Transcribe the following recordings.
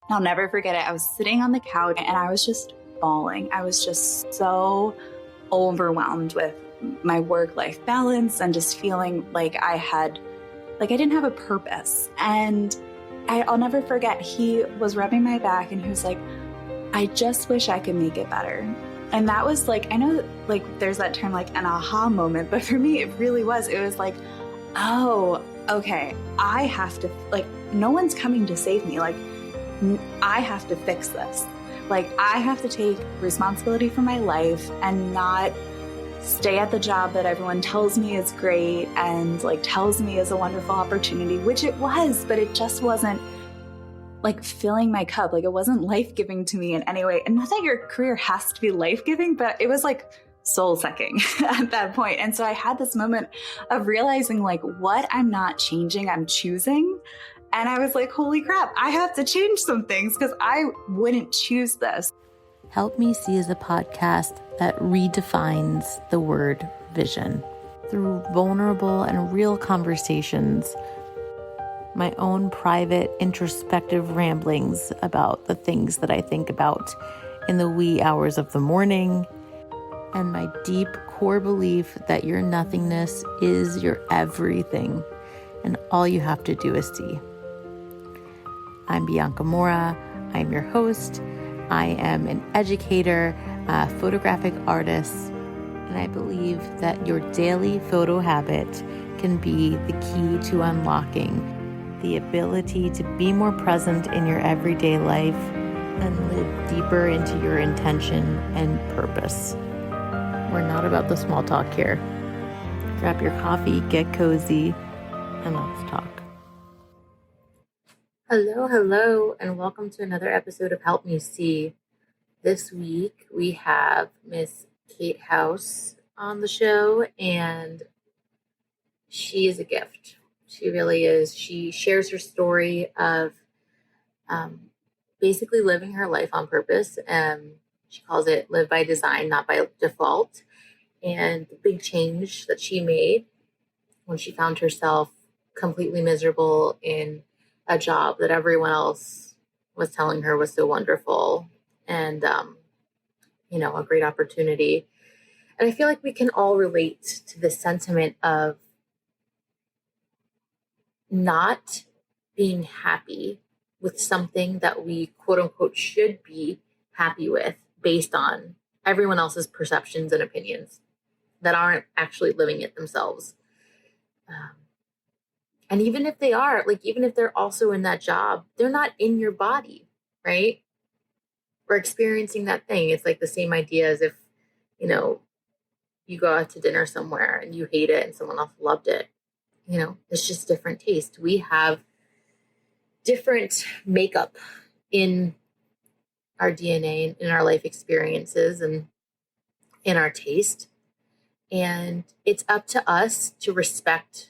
I'll never forget it. I was sitting on the couch and I was just bawling. I was just so overwhelmed with my work-life balance and just feeling like I didn't have a purpose. And I'll never forget, he was rubbing my back and he was like, I just wish I could make it better. And that was like, I know like there's that term like an aha moment, but for me, it really was. It was like, oh, okay, I have to, like, no one's coming to save me. Like, I have to fix this. Like, I have to take responsibility for my life and not stay at the job that everyone tells me is great and like tells me is a wonderful opportunity, which it was, but it just wasn't like filling my cup. Like, it wasn't life-giving to me in any way. And not that your career has to be life-giving, but it was like soul-sucking at that point. And so I had this moment of realizing like what I'm not changing, I'm choosing. And I was like, holy crap, I have to change some things because I wouldn't choose this. Help Me See is a podcast that redefines the word vision through vulnerable and real conversations, my own private introspective ramblings about the things that I think about in the wee hours of the morning, and my deep core belief that your nothingness is your everything and all you have to do is see. I'm Bianca Mora. I'm your host. I am an educator, a photographic artist, and I believe that your daily photo habit can be the key to unlocking the ability to be more present in your everyday life and live deeper into your intention and purpose. We're not about the small talk here. Grab your coffee, get cozy, and let's talk. Hello, and welcome to another episode of Help Me See. This week we have Miss Kate House on the show, and she is a gift. She really is. She shares her story of basically living her life on purpose. She calls it live by design, not by default. And the big change that she made when she found herself completely miserable in a job that everyone else was telling her was so wonderful and, a great opportunity. And I feel like we can all relate to the sentiment of not being happy with something that we quote unquote should be happy with based on everyone else's perceptions and opinions that aren't actually living it themselves. And even if they are, like, even if they're also in that job, they're not in your body, right? We're experiencing that thing. It's like the same idea as if, you go out to dinner somewhere and you hate it and someone else loved it. It's just different taste. We have different makeup in our DNA, in our life experiences, and in our taste. And it's up to us to respect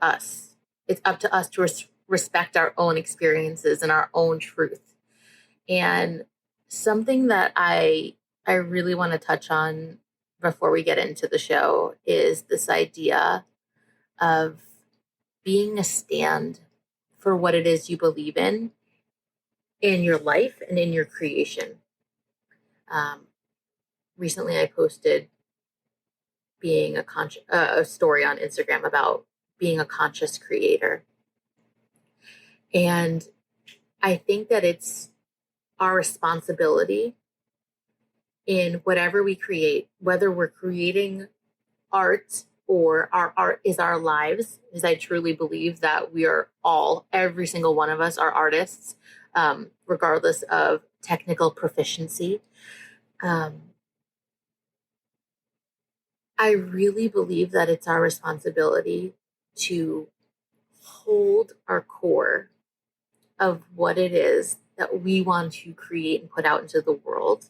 us. It's up to us to respect our own experiences and our own truth. And something that I really want to touch on before we get into the show is this idea of being a stand for what it is you believe in your life and in your creation. Recently, I posted being a story on Instagram about being a conscious creator. And I think that it's our responsibility in whatever we create, whether we're creating art or our art is our lives, because I truly believe that we are every single one of us are artists, regardless of technical proficiency. I really believe that it's our responsibility to hold our core of what it is that we want to create and put out into the world,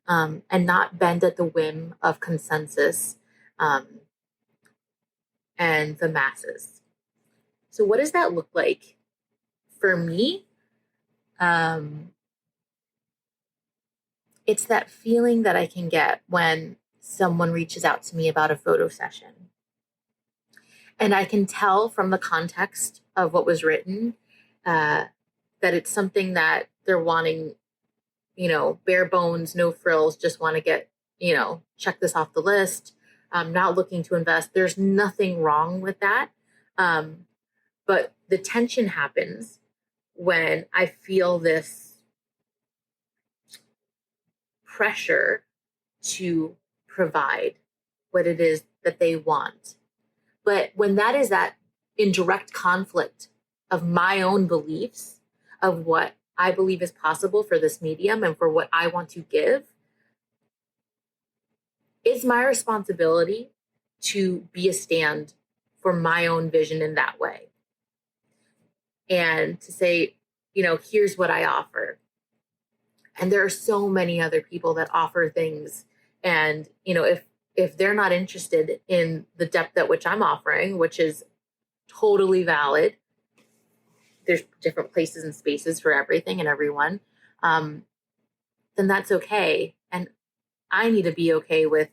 and not bend at the whim of consensus and the masses. So what does that look like? For me, it's that feeling that I can get when someone reaches out to me about a photo session. And I can tell from the context of what was written that that it's something that they're wanting, bare bones, no frills, just want to get, check this off the list, not looking to invest. There's nothing wrong with that. But the tension happens when I feel this pressure to provide what it is that they want. But when that is in direct conflict of my own beliefs, of what I believe is possible for this medium and for what I want to give, it's my responsibility to be a stand for my own vision in that way. And to say, here's what I offer. And there are so many other people that offer things. And, if they're not interested in the depth at which I'm offering, which is totally valid, there's different places and spaces for everything and everyone, then that's okay. And I need to be okay with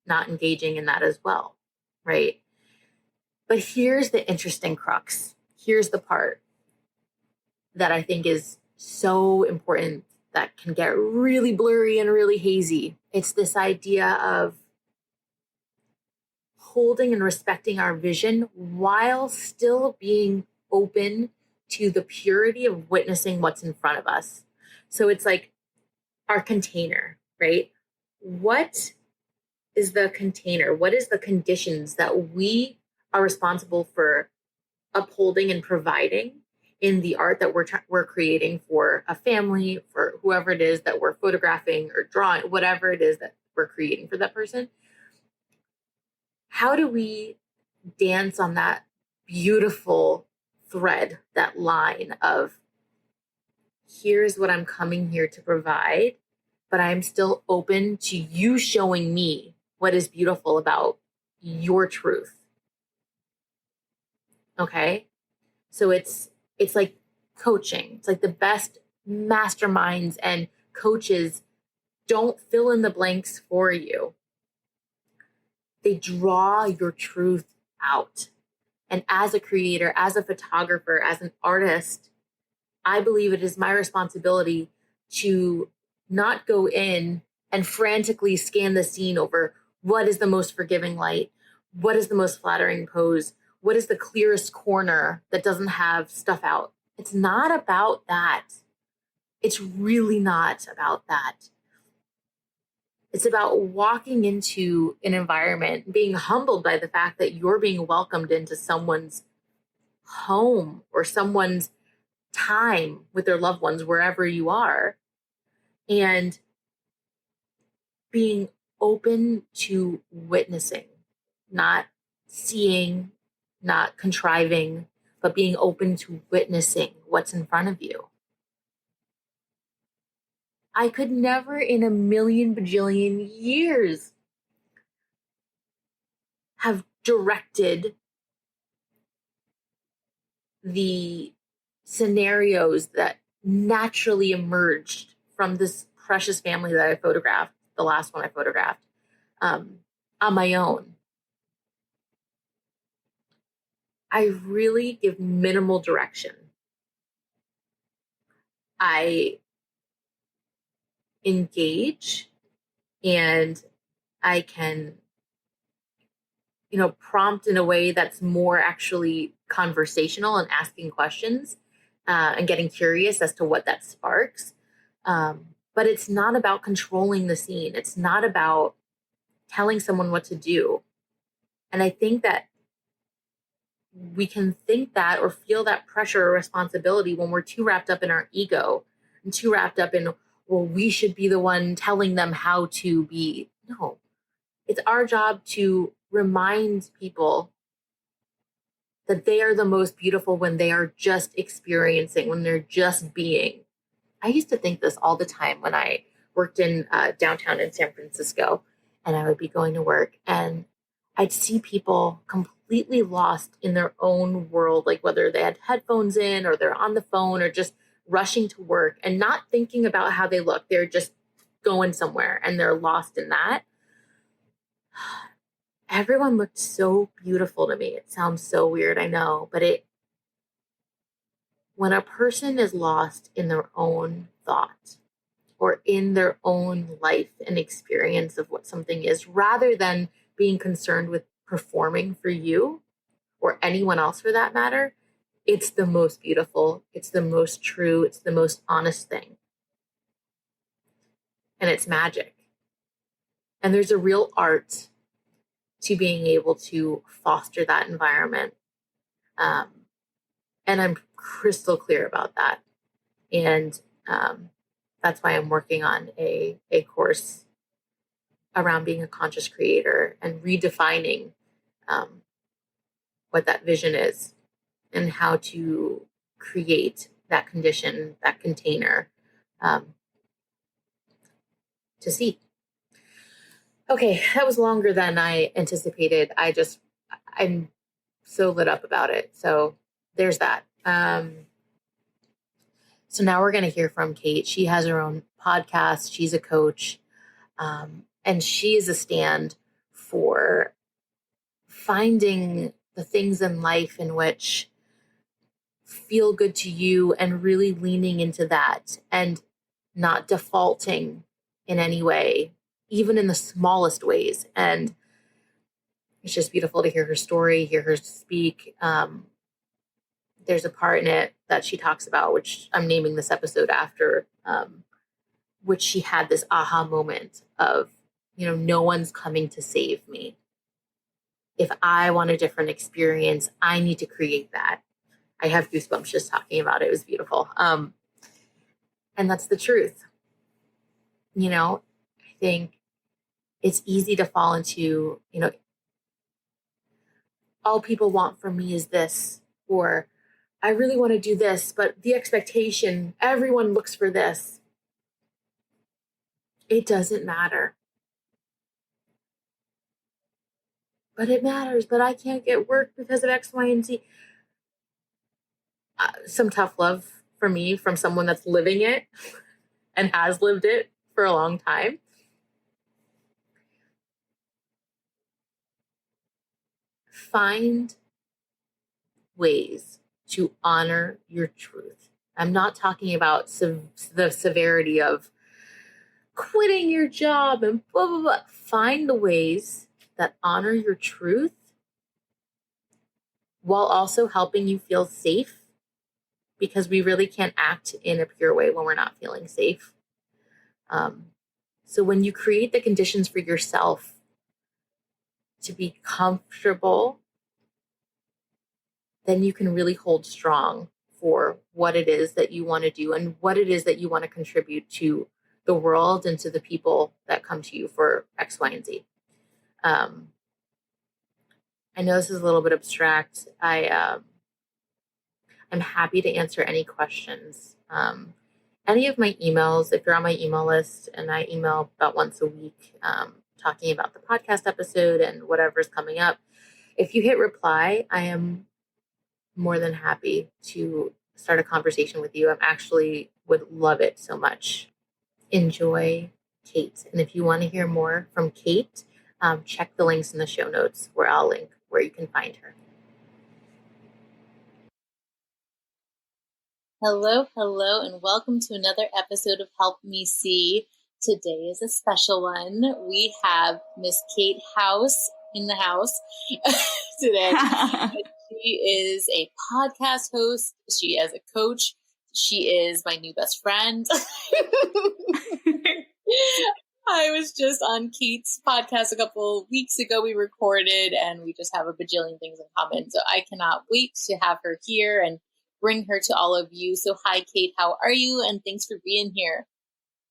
not engaging in that as well, right? But here's the interesting crux. Here's the part that I think is so important that can get really blurry and really hazy. It's this idea of holding and respecting our vision while still being open to the purity of witnessing what's in front of us. So it's like our container, right? What is the container? What is the conditions that we are responsible for upholding and providing in the art that we're creating for a family, for whoever it is that we're photographing or drawing, whatever it is that we're creating for that person? How do we dance on that beautiful thread, that line of, here's what I'm coming here to provide, but I'm still open to you showing me what is beautiful about your truth. Okay? So it's like coaching. It's like the best masterminds and coaches don't fill in the blanks for you. They draw your truth out. And as a creator, as a photographer, as an artist, I believe it is my responsibility to not go in and frantically scan the scene over what is the most forgiving light, what is the most flattering pose, what is the clearest corner that doesn't have stuff out. It's not about that. It's really not about that. It's about walking into an environment, being humbled by the fact that you're being welcomed into someone's home or someone's time with their loved ones, wherever you are, and being open to witnessing, not seeing, not contriving, but being open to witnessing what's in front of you. I could never in a million bajillion years have directed the scenarios that naturally emerged from this precious family that I photographed, the last one I photographed, on my own. I really give minimal direction. I engage and I can, prompt in a way that's more actually conversational and asking questions and getting curious as to what that sparks. But it's not about controlling the scene. It's not about telling someone what to do. And I think that we can think that or feel that pressure or responsibility when we're too wrapped up in our ego and too wrapped up in, well, we should be the one telling them how to be. No, it's our job to remind people that they are the most beautiful when they are just experiencing, when they're just being. I used to think this all the time when I worked in downtown in San Francisco, and I would be going to work and I'd see people completely lost in their own world, like whether they had headphones in or they're on the phone or just rushing to work and not thinking about how they look. They're just going somewhere and they're lost in that. Everyone looked so beautiful to me. It sounds so weird, I know, but when a person is lost in their own thought or in their own life and experience of what something is, rather than being concerned with performing for you or anyone else for that matter, it's the most beautiful, it's the most true, it's the most honest thing. And it's magic. And there's a real art to being able to foster that environment. And I'm crystal clear about that. And that's why I'm working on a course around being a conscious creator and redefining what that vision is and how to create that condition, that container to see. Okay, that was longer than I anticipated. I'm so lit up about it. So there's that. So now we're going to hear from Kate. She has her own podcast. She's a coach. And she is a stand for finding the things in life in which feel good to you and really leaning into that and not defaulting in any way, even in the smallest ways. And it's just beautiful to hear her story, hear her speak. There's a part in it that she talks about, which I'm naming this episode after, which she had this aha moment of, no one's coming to save me. If I want a different experience, I need to create that. I have goosebumps just talking about it. It was beautiful. And that's the truth. I think it's easy to fall into, all people want from me is this, or I really want to do this, but the expectation, everyone looks for this. It doesn't matter. But it matters, but I can't get work because of X, Y, and Z. Some tough love for me from someone that's living it and has lived it for a long time. Find ways to honor your truth. I'm not talking about the severity of quitting your job and blah, blah, blah. Find the ways that honor your truth while also helping you feel safe, because we really can't act in a pure way when we're not feeling safe. So when you create the conditions for yourself to be comfortable, then you can really hold strong for what it is that you want to do and what it is that you want to contribute to the world and to the people that come to you for X, Y, and Z. I know this is a little bit abstract. I'm happy to answer any questions. Any of my emails, if you're on my email list, and I email about once a week, talking about the podcast episode and whatever's coming up, if you hit reply, I am more than happy to start a conversation with you. I actually would love it so much. Enjoy Kate. And if you want to hear more from Kate, check the links in the show notes where I'll link where you can find her. Hello, and welcome to another episode of Help Me See. Today is a special one. We have Miss Kate House in the house today. She is a podcast host. She is a coach. She is my new best friend. I was just on Kate's podcast a couple weeks ago. We recorded and we just have a bajillion things in common. So I cannot wait to have her here and bring her to all of you. So hi, Kate. How are you? And thanks for being here.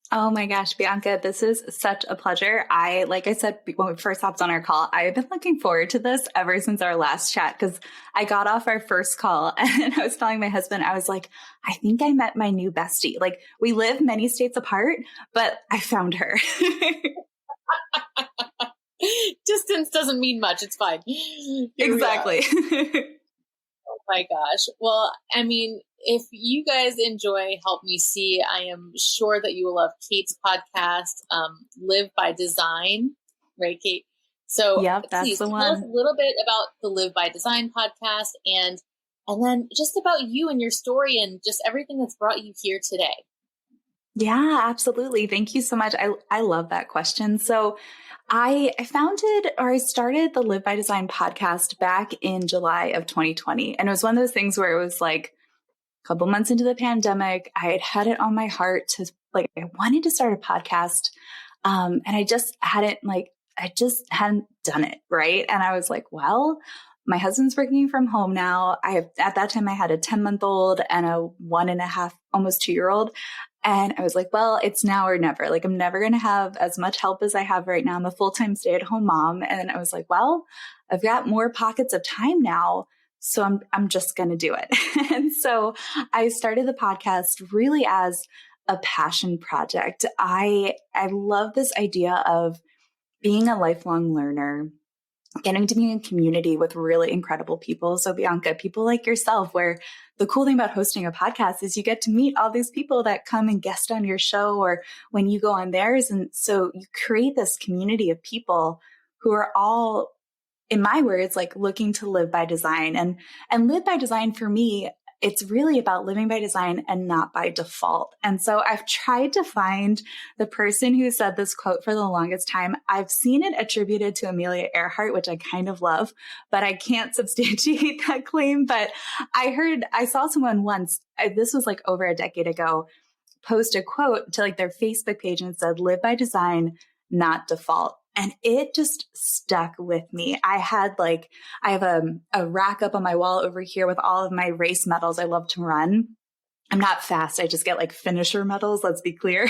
Oh my gosh, Bianca, this is such a pleasure. Like I said, when we first hopped on our call, I've been looking forward to this ever since our last chat, because I got off our first call and I was telling my husband, I was like, I think I met my new bestie. Like, we live many states apart, but I found her. Distance doesn't mean much. It's fine. Exactly. Oh my gosh. Well, I mean, if you guys enjoy Help Me See, I am sure that you will love Kate's podcast, Live by Design, right, Kate? So yep, that's please the tell one. us a little bit about the Live by Design podcast and and then just about you and your story and just everything that's brought you here today. Yeah, absolutely. Thank you so much. I love that question. So I started the Live by Design podcast back in July of 2020. And it was one of those things where it was like a couple months into the pandemic. I had it on my heart to I wanted to start a podcast. And I just hadn't done it. Right. And I was like, well, my husband's working from home now. At that time I had a 10-month-old and a 1.5, almost 2-year-old. And I was like, well, it's now or never. Like, I'm never going to have as much help as I have right now. I'm a full-time stay-at-home mom. And I was like, well, I've got more pockets of time now. So I'm just going to do it. And so I started the podcast really as a passion project. I love this idea of being a lifelong learner, getting to be in community with really incredible people. So Bianca, people like yourself, where the cool thing about hosting a podcast is you get to meet all these people that come and guest on your show or when you go on theirs. And so you create this community of people who are all, in my words, like looking to live by design. And live by design for me, it's really about living by design and not by default. And so I've tried to find the person who said this quote for the longest time. I've seen it attributed to Amelia Earhart, which I kind of love, but I can't substantiate that claim. But I saw someone once, this was like over a decade ago, post a quote to like their Facebook page and said, live by design, not default. And it just stuck with me. I have a rack up on my wall over here with all of my race medals I love to run. I'm not fast. I just get like finisher medals. Let's be clear.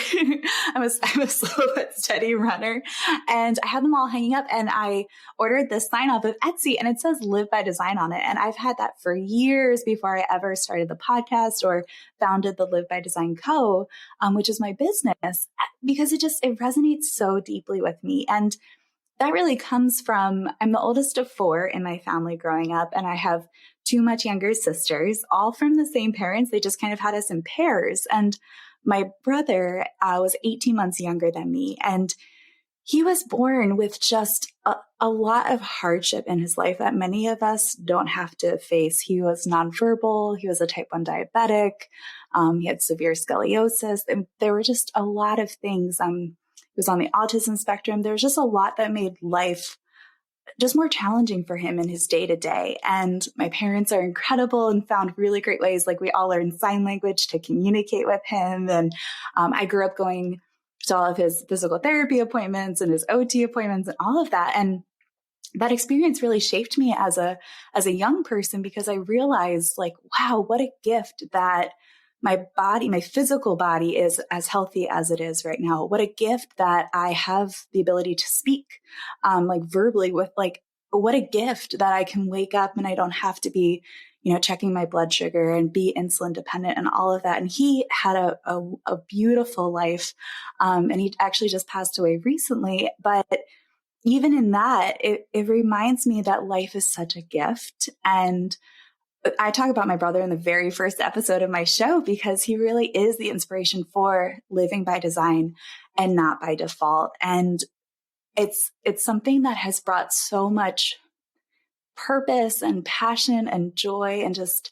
I'm a slow but steady runner, and I have them all hanging up. And I ordered this sign off of Etsy, and it says "Live by Design" on it. And I've had that for years before I ever started the podcast or founded the Live by Design Co., which is my business, because it resonates so deeply with me. And that really comes from, I'm the oldest of 4 in my family growing up, and I have 2 much younger sisters, all from the same parents. They just kind of had us in pairs. And my brother was 18 months younger than me, and he was born with just a lot of hardship in his life that many of us don't have to face. He was nonverbal. He was a type 1 diabetic. He had severe scoliosis. And there were just a lot of things. He was on the autism spectrum. There was just a lot that made life just more challenging for him in his day to day. And my parents are incredible and found really great ways. Like, we all learned sign language to communicate with him. And I grew up going to all of his physical therapy appointments and his OT appointments and all of that. And that experience really shaped me as a young person, because I realized, like, wow, what a gift that my physical body is as healthy as it is right now. What a gift that I have the ability to speak, like verbally with what a gift that I can wake up and I don't have to be, checking my blood sugar and be insulin dependent and all of that. And he had a beautiful life. And he actually just passed away recently, but even in that, it reminds me that life is such a gift. And I talk about my brother in the very first episode of my show, because he really is the inspiration for living by design and not by default. And it's something that has brought so much purpose and passion and joy and just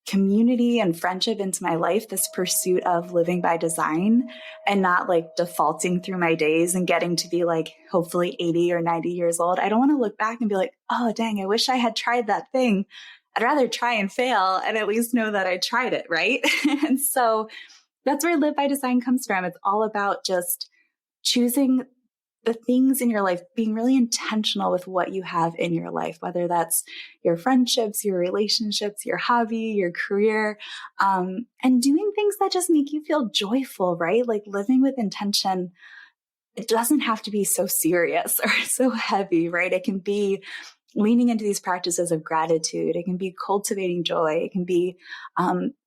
community and friendship into my life, this pursuit of living by design and not like defaulting through my days and getting to be like hopefully 80 or 90 years old. I don't want to look back and be like, oh, dang, I wish I had tried that thing. I'd rather try and fail and at least know that I tried it, right? And so that's where Live by Design comes from. It's all about just choosing the things in your life, being really intentional with what you have in your life, whether that's your friendships, your relationships, your hobby, your career, and doing things that just make you feel joyful, right? Like living with intention. It doesn't have to be so serious or so heavy, right? It can be leaning into these practices of gratitude. It can be cultivating joy. It can be,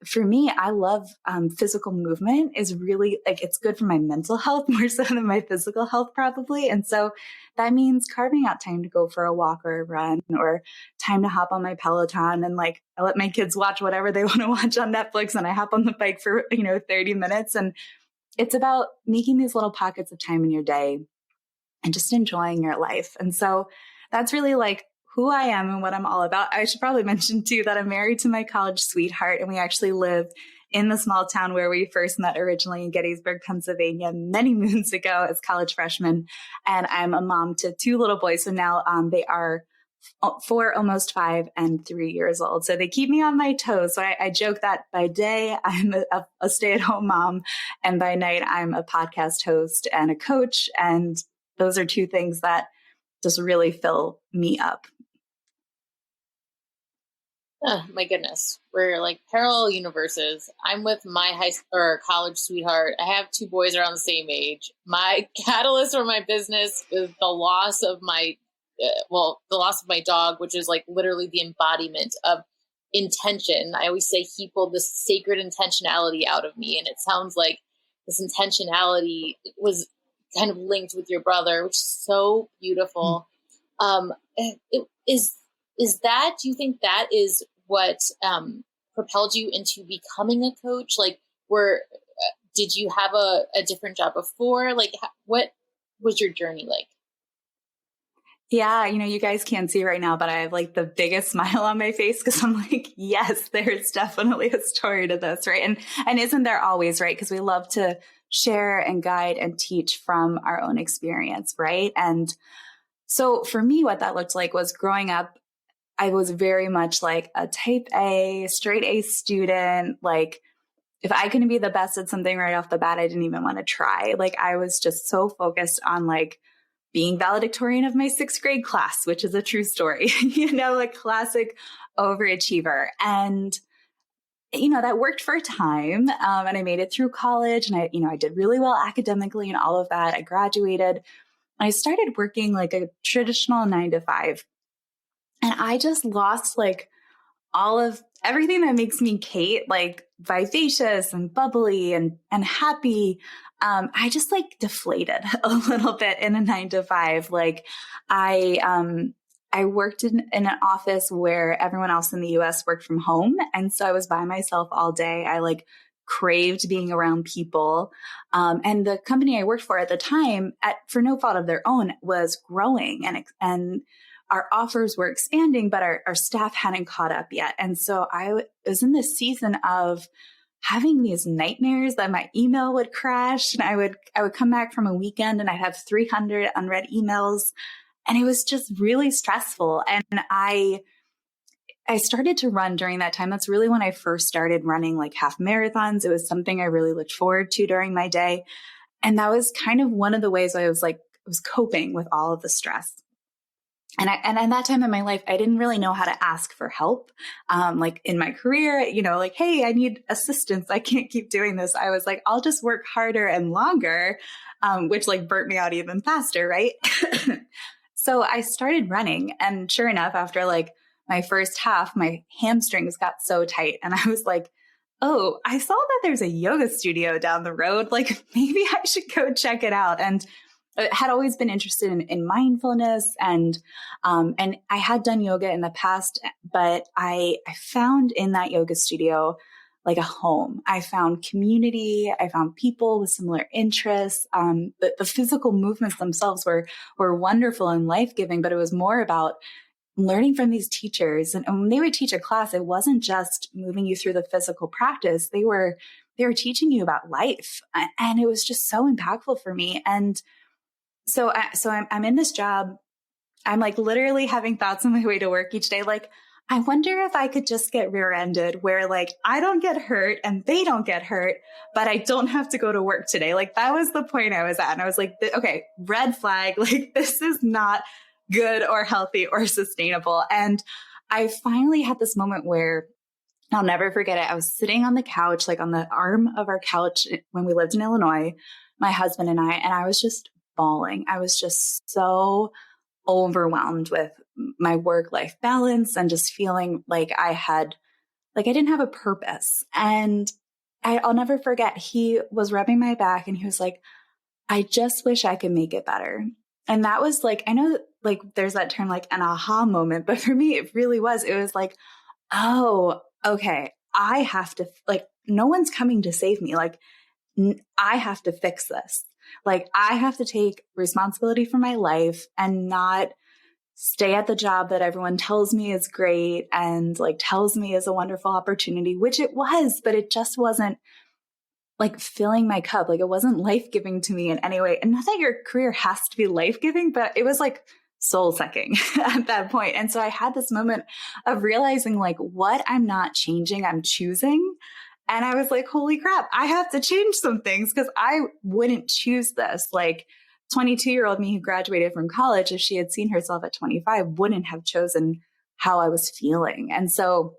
for me, I love physical movement is really like, it's good for my mental health more so than my physical health probably. And so that means carving out time to go for a walk or a run, or time to hop on my Peloton and like, I let my kids watch whatever they want to watch on Netflix and I hop on the bike for, 30 minutes. And it's about making these little pockets of time in your day and just enjoying your life. And so that's really like who I am and what I'm all about, I should probably mention too that I'm married to my college sweetheart, and we actually live in the small town where we first met originally in Gettysburg, Pennsylvania, many moons ago as college freshmen. And I'm a mom to two little boys. So now they are 4, almost 5, and 3 years old. So they keep me on my toes. So I joke that by day, I'm a stay-at-home mom, and by night, I'm a podcast host and a coach. And those are two things that just really fill me up. Oh, my goodness. We're like parallel universes. I'm with my high school or college sweetheart. I have 2 boys around the same age. My catalyst for my business is the loss of my, the loss of my dog, which is like literally the embodiment of intention. I always say he pulled this sacred intentionality out of me. And it sounds like this intentionality was kind of linked with your brother, which is so beautiful. Is that, do you think that is what propelled you into becoming a coach? Like, did you have a different job before? Like, what was your journey like? Yeah, you guys can't see right now, but I have like the biggest smile on my face because I'm like, yes, there's definitely a story to this, right? And isn't there always, right? Because we love to share and guide and teach from our own experience, right? And so for me, what that looked like was growing up, I was very much like a type A, straight A student. Like if I couldn't be the best at something right off the bat, I didn't even want to try. Like I was just so focused on like being valedictorian of my 6th grade class, which is a true story, like classic overachiever. And, that worked for a time. And I made it through college, and I did really well academically and all of that. I graduated and I started working like a traditional 9 to 5. And I just lost like all of everything that makes me Kate, like vivacious and bubbly and happy. I just like deflated a little bit in a 9 to 5. Like I worked in an office where everyone else in the US worked from home. And so I was by myself all day. I like craved being around people. And the company I worked for at the time, for no fault of their own, was growing and our offers were expanding, but our staff hadn't caught up yet. And so I was in this season of having these nightmares that my email would crash, and I would come back from a weekend and I'd have 300 unread emails, and it was just really stressful. And I started to run during that time. That's really when I first started running like half marathons. It was something I really looked forward to during my day. And that was kind of one of the ways I was coping with all of the stress. And at that time in my life, I didn't really know how to ask for help. Like in my career, like, hey, I need assistance. I can't keep doing this. I was like, I'll just work harder and longer, which like burnt me out even faster. Right. So I started running, and sure enough, after like my first half, my hamstrings got so tight, and I was like, oh, I saw that there's a yoga studio down the road. Like maybe I should go check it out. And I had always been interested in mindfulness, and I had done yoga in the past, but I found in that yoga studio like a home. I found community. I found people with similar interests. The physical movements themselves were wonderful and life-giving, but it was more about learning from these teachers. And when they would teach a class, it wasn't just moving you through the physical practice. They were teaching you about life, and it was just so impactful for me. And so I'm in this job. I'm like literally having thoughts on my way to work each day. Like, I wonder if I could just get rear-ended where like I don't get hurt and they don't get hurt, but I don't have to go to work today. Like that was the point I was at. And I was like, okay, red flag. Like this is not good or healthy or sustainable. And I finally had this moment where I'll never forget it. I was sitting on the couch, like on the arm of our couch when we lived in Illinois, my husband and I was just bawling. I was just so overwhelmed with my work-life balance and just feeling like I didn't have a purpose. And I'll never forget, he was rubbing my back and he was like, I just wish I could make it better. And that was like, I know like there's that term like an aha moment, but for me, it really was. It was like, oh, okay, I have to, like, no one's coming to save me. Like, I have to fix this. Like, I have to take responsibility for my life and not stay at the job that everyone tells me is great and like tells me is a wonderful opportunity, which it was, but it just wasn't like filling my cup. Like it wasn't life-giving to me in any way. And not that your career has to be life-giving, but it was like soul sucking at that point. And so I had this moment of realizing like what I'm not changing, I'm choosing. And I was like, holy crap, I have to change some things because I wouldn't choose this. Like 22-year-old me who graduated from college, if she had seen herself at 25, wouldn't have chosen how I was feeling. And so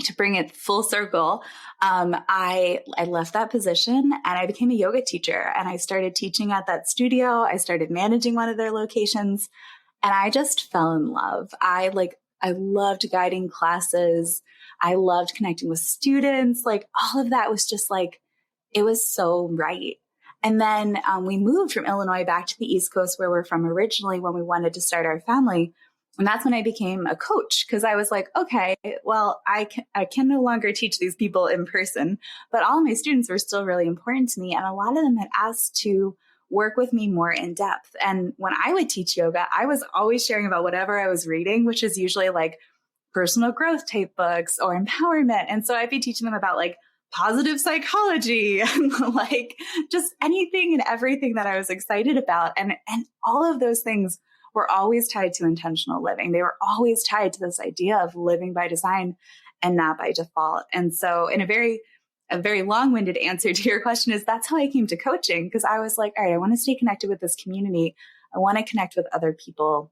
to bring it full circle, I left that position and I became a yoga teacher and I started teaching at that studio. I started managing one of their locations and I just fell in love. I loved guiding classes. I loved connecting with students. Like all of that was just like, it was so right. And then we moved from Illinois back to the East Coast where we're from originally when we wanted to start our family. And that's when I became a coach because I was like, okay, well, I can no longer teach these people in person, but all of my students were still really important to me. And a lot of them had asked to work with me more in depth. And when I would teach yoga, I was always sharing about whatever I was reading, which is usually like personal growth type books or empowerment. And so I'd be teaching them about like positive psychology and like just anything and everything that I was excited about. And all of those things were always tied to intentional living. They were always tied to this idea of living by design and not by default. And so in a very long-winded answer to your question is that's how I came to coaching because I was like, all right, I want to stay connected with this community. I want to connect with other people.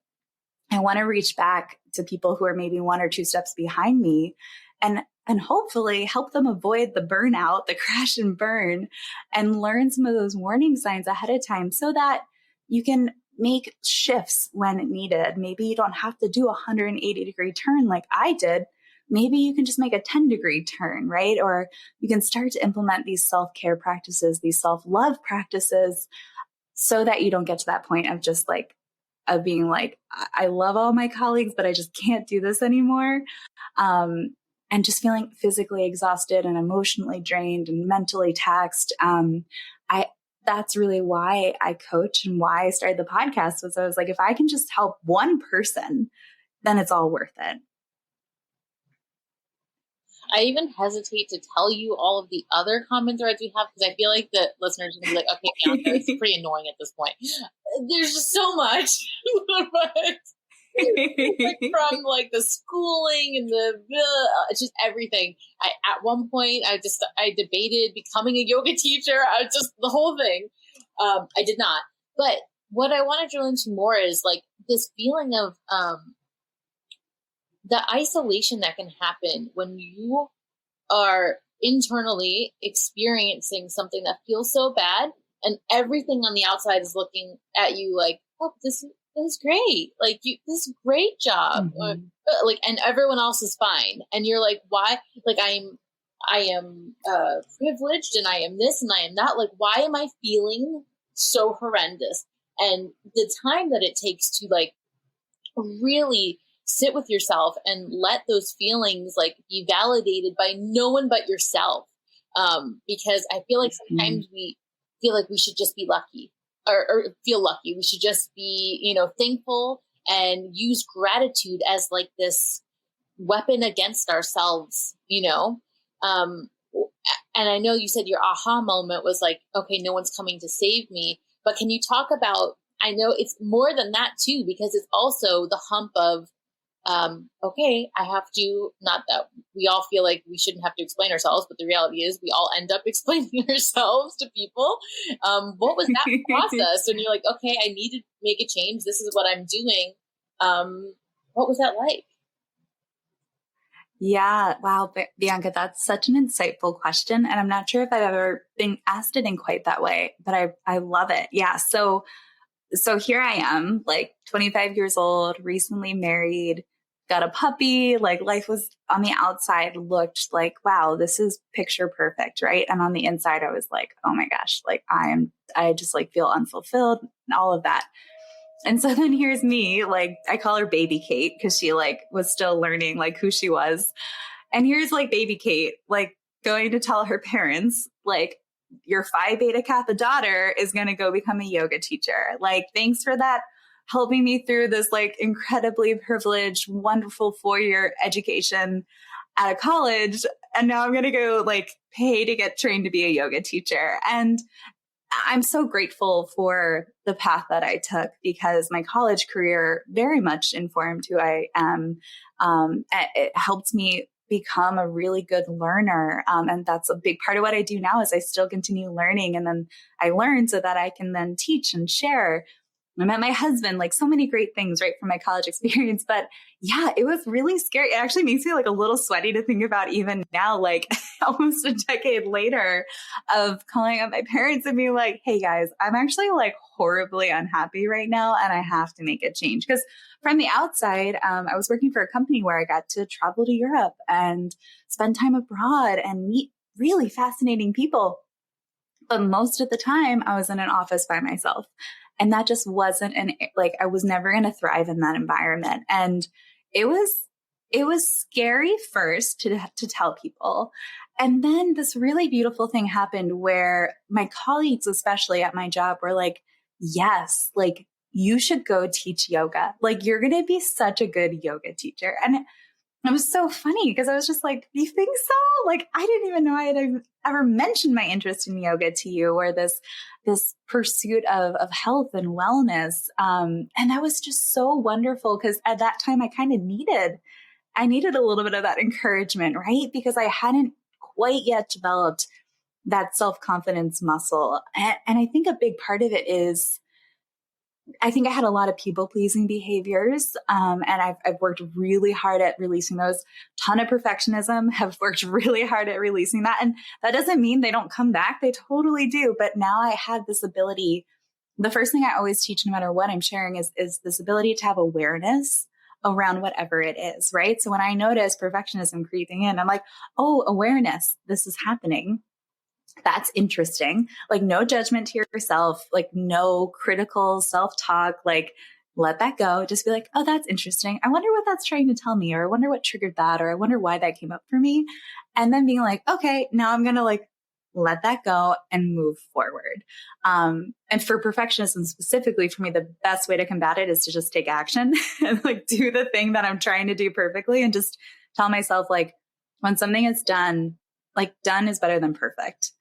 I want to reach back to people who are maybe one or two steps behind me and hopefully help them avoid the burnout, the crash and burn, and learn some of those warning signs ahead of time so that you can make shifts when needed. Maybe you don't have to do a 180-degree turn like I did. Maybe you can just make a 10-degree turn, right? Or you can start to implement these self-care practices, these self-love practices so that you don't get to that point of just like, of being like, I love all my colleagues, but I just can't do this anymore. And just feeling physically exhausted and emotionally drained and mentally taxed. That's really why I coach and why I started the podcast was I was like, if I can just help one person, then it's all worth it. I even hesitate to tell you all of the other common threads we have because I feel like the listeners are going to be like, okay, Bianca, it's pretty annoying at this point. There's just so much. Like from like the schooling and the just everything. At one point I debated becoming a yoga teacher. The whole thing. I did not. But what I want to drill into more is like this feeling of the isolation that can happen when you are internally experiencing something that feels so bad and everything on the outside is looking at you like, oh, this is great. Like this is a great job. Mm-hmm. And everyone else is fine. And you're like, why? Like I am privileged and I am this and I am that. Like, why am I feeling so horrendous? And the time that it takes to like really sit with yourself and let those feelings like be validated by no one but yourself. Because I feel like sometimes we feel like we should just be lucky or feel lucky. We should just be, thankful and use gratitude as like this weapon against ourselves, And I know you said your aha moment was like, okay, no one's coming to save me. But can you talk about, I know it's more than that too, because it's also the hump of, okay, I have to, not that we all feel like we shouldn't have to explain ourselves, but the reality is we all end up explaining ourselves to people. What was that process? When you're like, okay, I need to make a change. This is what I'm doing. What was that like? Yeah. Wow. Bianca, that's such an insightful question. And I'm not sure if I've ever been asked it in quite that way, but I love it. Yeah. So here I am, like 25 years old, recently married, got a puppy, like life was on the outside looked like, wow, this is picture perfect. Right. And on the inside, I was like, oh my gosh, like I just like feel unfulfilled and all of that. And so then here's me, like I call her baby Kate because she like was still learning like who she was. And here's like baby Kate, like going to tell her parents, like, your Phi Beta Kappa daughter is going to go become a yoga teacher. Like, thanks for that helping me through this like incredibly privileged, wonderful 4-year education at a college. And now I'm going to go like pay to get trained to be a yoga teacher. And I'm so grateful for the path that I took because my college career very much informed who I am. It helped me become a really good learner. And that's a big part of what I do now is I still continue learning. And then I learn so that I can then teach and share. I met my husband, like so many great things right from my college experience. But yeah, it was really scary. It actually makes me like a little sweaty to think about even now, like almost a decade later of calling up my parents and being like, hey guys, I'm actually like horribly unhappy right now and I have to make a change. Because from the outside, I was working for a company where I got to travel to Europe and spend time abroad and meet really fascinating people. But most of the time I was in an office by myself. And that just wasn't I was never going to thrive in that environment. And it was scary first to tell people. And then this really beautiful thing happened where my colleagues, especially at my job, were like, yes, like you should go teach yoga. Like you're going to be such a good yoga teacher. And it was so funny because I was just like, do you think so? Like, I didn't even know I had ever mentioned my interest in yoga to you or this pursuit of health and wellness. And that was just so wonderful because at that time I kind of needed a little bit of that encouragement, right? Because I hadn't quite yet developed that self-confidence muscle. And I think a big part of it is I think I had a lot of people pleasing behaviors. And I've worked really hard at releasing those. Ton of perfectionism, have worked really hard at releasing that. And that doesn't mean they don't come back. They totally do. But now I have this ability. The first thing I always teach, no matter what I'm sharing, is this ability to have awareness around whatever it is, right? So when I notice perfectionism creeping in, I'm like, oh, awareness, this is happening. That's interesting. Like no judgment to yourself, like no critical self-talk, like let that go. Just be like, oh, that's interesting. I wonder what that's trying to tell me, or I wonder what triggered that, or I wonder why that came up for me. And then being like, okay, now I'm going to like let that go and move forward. And for perfectionism specifically, for me, the best way to combat it is to just take action and like do the thing that I'm trying to do perfectly and just tell myself like when something is done, like done is better than perfect.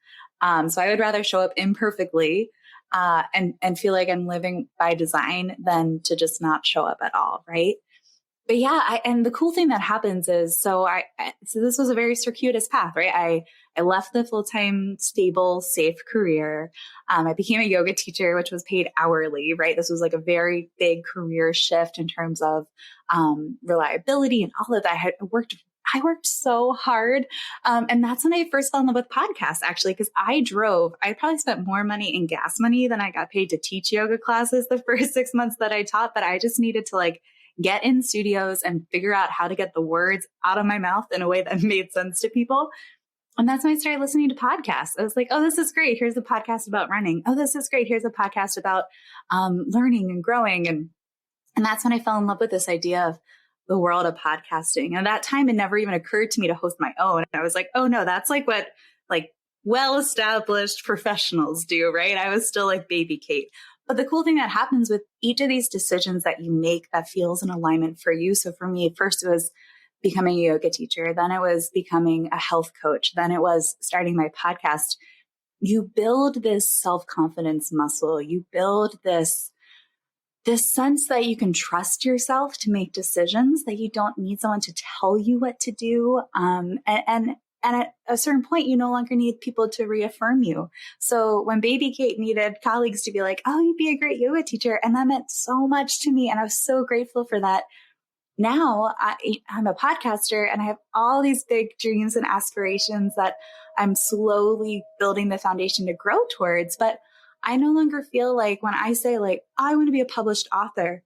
So I would rather show up imperfectly and feel like I'm living by design than to just not show up at all, right? But yeah, and the cool thing that happens is, so this was a very circuitous path, right? I left the full-time, stable, safe career. I became a yoga teacher, which was paid hourly, right? This was like a very big career shift in terms of reliability and all of that. I worked so hard. And that's when I first fell in love with podcasts, actually, because I probably spent more money in gas money than I got paid to teach yoga classes the first 6 months that I taught. But I just needed to like get in studios and figure out how to get the words out of my mouth in a way that made sense to people. And that's when I started listening to podcasts. I was like, oh, this is great. Here's a podcast about running. Oh, this is great. Here's a podcast about learning and growing. And that's when I fell in love with this idea of the world of podcasting. And at that time, it never even occurred to me to host my own. And I was like, oh no, that's like what like well-established professionals do, right? I was still like baby Kate. But the cool thing that happens with each of these decisions that you make that feels in alignment for you. So for me, first it was becoming a yoga teacher. Then it was becoming a health coach. Then it was starting my podcast. You build this self-confidence muscle. You build this sense that you can trust yourself to make decisions, that you don't need someone to tell you what to do. And at a certain point, you no longer need people to reaffirm you. So when baby Kate needed colleagues to be like, oh, you'd be a great yoga teacher. And that meant so much to me. And I was so grateful for that. Now I'm a podcaster and I have all these big dreams and aspirations that I'm slowly building the foundation to grow towards. But I no longer feel like when I say like, I want to be a published author,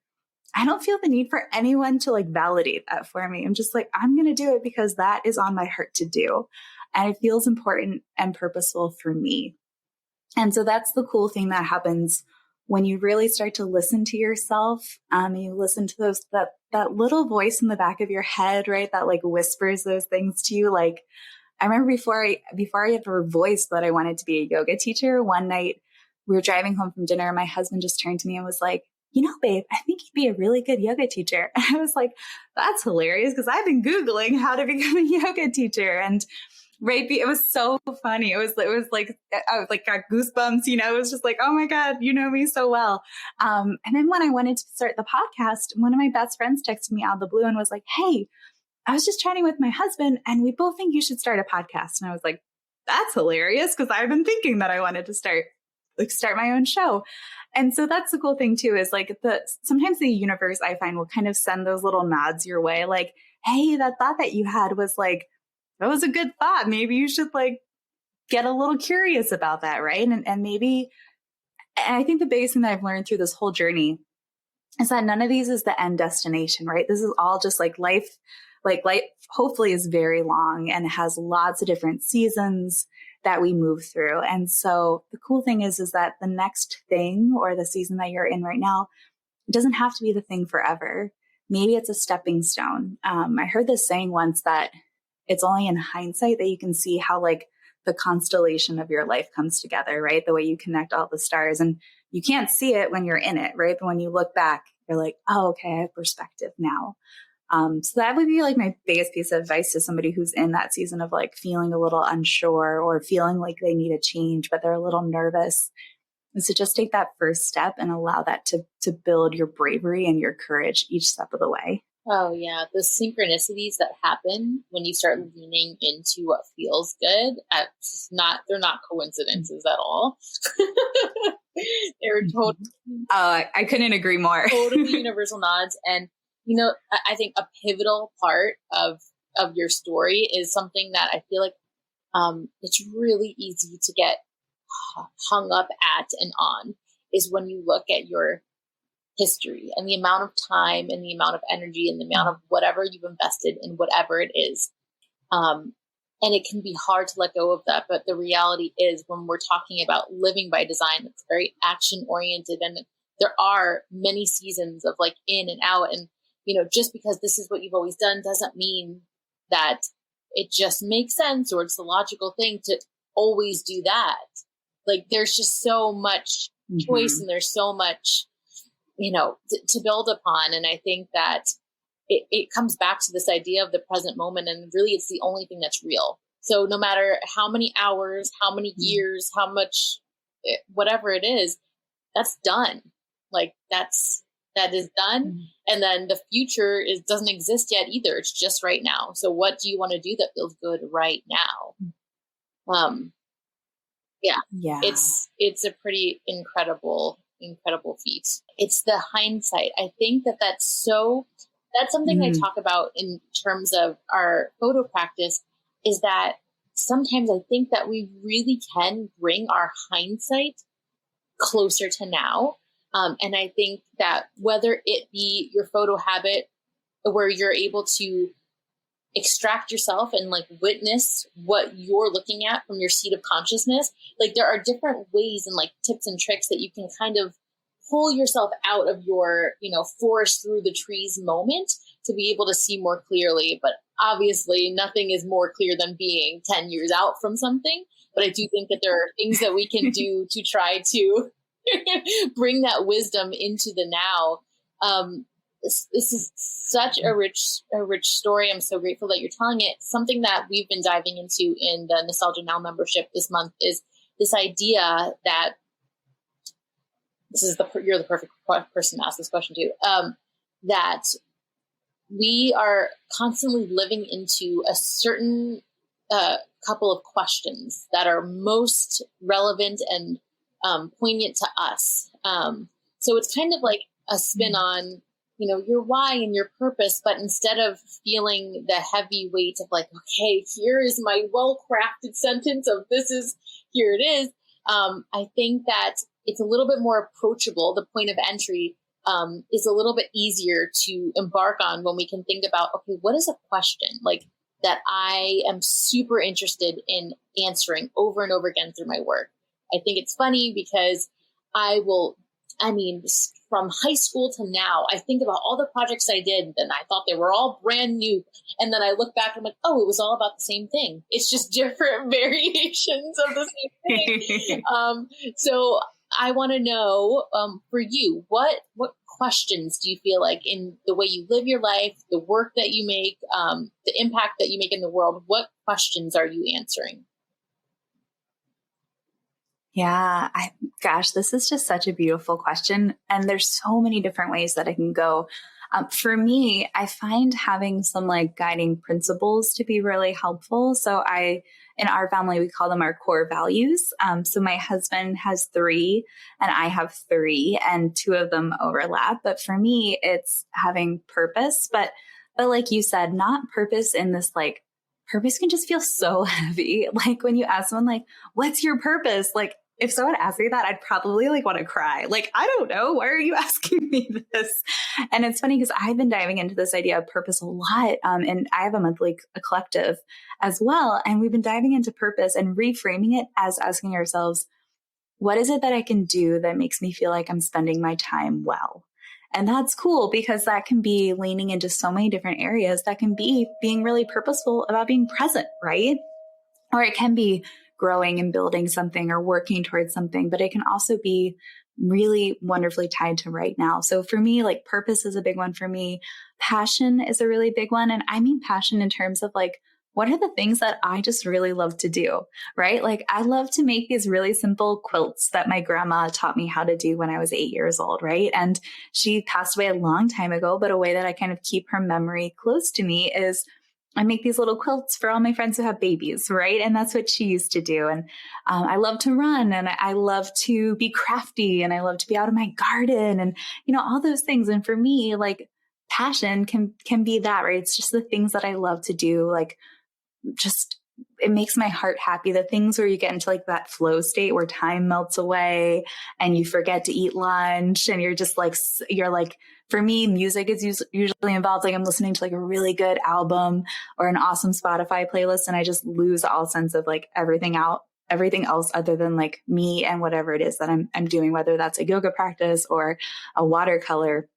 I don't feel the need for anyone to like validate that for me. I'm just like, I'm going to do it because that is on my heart to do. And it feels important and purposeful for me. And so that's the cool thing that happens when you really start to listen to yourself. You listen to that little voice in the back of your head, right? That like whispers those things to you. Like I remember before I ever voiced that I wanted to be a yoga teacher, one night we were driving home from dinner and my husband just turned to me and was like, babe, I think you'd be a really good yoga teacher. And I was like, that's hilarious because I've been Googling how to become a yoga teacher. And it was so funny. It was like, I was like, got goosebumps, it was just like, oh my God, you know me so well. And then when I wanted to start the podcast, one of my best friends texted me out of the blue and was like, hey, I was just chatting with my husband and we both think you should start a podcast. And I was like, that's hilarious because I've been thinking that I wanted to start my own show. And so that's the cool thing too, is like sometimes the universe, I find, will kind of send those little nods your way. Like, hey, that thought that you had was like, that was a good thought. Maybe you should like get a little curious about that. Right. And I think the biggest thing that I've learned through this whole journey is that none of these is the end destination, right? This is all just like life hopefully is very long and has lots of different seasons that we move through. And so the cool thing is that the next thing or the season that you're in right now, it doesn't have to be the thing forever. Maybe it's a stepping stone. I heard this saying once that it's only in hindsight that you can see how like the constellation of your life comes together, right? The way you connect all the stars, and you can't see it when you're in it, right? But when you look back, you're like, oh, okay, I have perspective now. So that would be like my biggest piece of advice to somebody who's in that season of like feeling a little unsure or feeling like they need a change, but they're a little nervous, is to just take that first step and allow that to build your bravery and your courage each step of the way. Oh yeah. The synchronicities that happen when you start leaning into what feels good, they're not coincidences at all. They're totally, I couldn't agree more. Totally universal nods. And I think a pivotal part of your story is something that I feel like it's really easy to get hung up at and on, is when you look at your history and the amount of time and the amount of energy and the amount of whatever you've invested in whatever it is. And it can be hard to let go of that. But the reality is, when we're talking about living by design, it's very action oriented. And there are many seasons of like in and out. And just because this is what you've always done doesn't mean that it just makes sense or it's the logical thing to always do that. Like there's just so much choice and there's so much, to build upon. And I think that it comes back to this idea of the present moment. And really it's the only thing that's real. So no matter how many hours, how many years, how much, whatever it is, that's done. Like that is done. And then the future doesn't exist yet either. It's just right now. So what do you want to do that feels good right now? Yeah. It's a pretty incredible feat. It's the hindsight. I think that's something I talk about in terms of our photo practice, is that sometimes I think that we really can bring our hindsight closer to now. And I think that whether it be your photo habit where you're able to extract yourself and like witness what you're looking at from your seat of consciousness, like there are different ways and like tips and tricks that you can kind of pull yourself out of your, forest through the trees moment to be able to see more clearly. But obviously nothing is more clear than being 10 years out from something. But I do think that there are things that we can do to try to bring that wisdom into the now. This is such a rich story. I'm so grateful that you're telling it. Something that we've been diving into in the Nostalgia Now membership this month is this idea that you're the perfect person to ask this question to, that we are constantly living into a certain couple of questions that are most relevant and poignant to us. So it's kind of like a spin on, your why and your purpose, but instead of feeling the heavy weight of like, okay, here is my well-crafted sentence of here it is. I think that it's a little bit more approachable. The point of entry is a little bit easier to embark on when we can think about, okay, what is a question like that I am super interested in answering over and over again through my work? I think it's funny because from high school to now, I think about all the projects I did and I thought they were all brand new. And then I look back and I'm like, oh, it was all about the same thing. It's just different variations of the same thing. So I want to know for you, what questions do you feel like in the way you live your life, the work that you make, the impact that you make in the world, what questions are you answering? Yeah, gosh, this is just such a beautiful question. And there's so many different ways that it can go. For me, I find having some like guiding principles to be really helpful. In our family, we call them our core values. So my husband has three and I have three, and two of them overlap. But for me, it's having purpose. But like you said, not purpose in this like, purpose can just feel so heavy. Like when you ask someone like, what's your purpose? Like if someone asked me that, I'd probably like want to cry. Like, I don't know. Why are you asking me this? And it's funny because I've been diving into this idea of purpose a lot. And I have a collective as well. And we've been diving into purpose and reframing it as asking ourselves, what is it that I can do that makes me feel like I'm spending my time well? And that's cool because that can be leaning into so many different areas. That can be being really purposeful about being present, right? Or it can be growing and building something or working towards something, but it can also be really wonderfully tied to right now. So for me, like purpose is a big one for me. Passion is a really big one. And I mean passion in terms of like, what are the things that I just really love to do, right? Like I love to make these really simple quilts that my grandma taught me how to do when I was 8 years old, right? And she passed away a long time ago, but a way that I kind of keep her memory close to me is I make these little quilts for all my friends who have babies, right? And that's what she used to do. And I love to run and I love to be crafty and I love to be out in my garden and, all those things. And for me, like passion can be that, right? It's just the things that I love to do. Like just it makes my heart happy. The things where you get into like that flow state where time melts away and you forget to eat lunch and you're like, for me, music is usually involved. Like I'm listening to like a really good album or an awesome Spotify playlist. And I just lose all sense of like everything else other than like me and whatever it is that I'm doing, whether that's a yoga practice or a watercolor.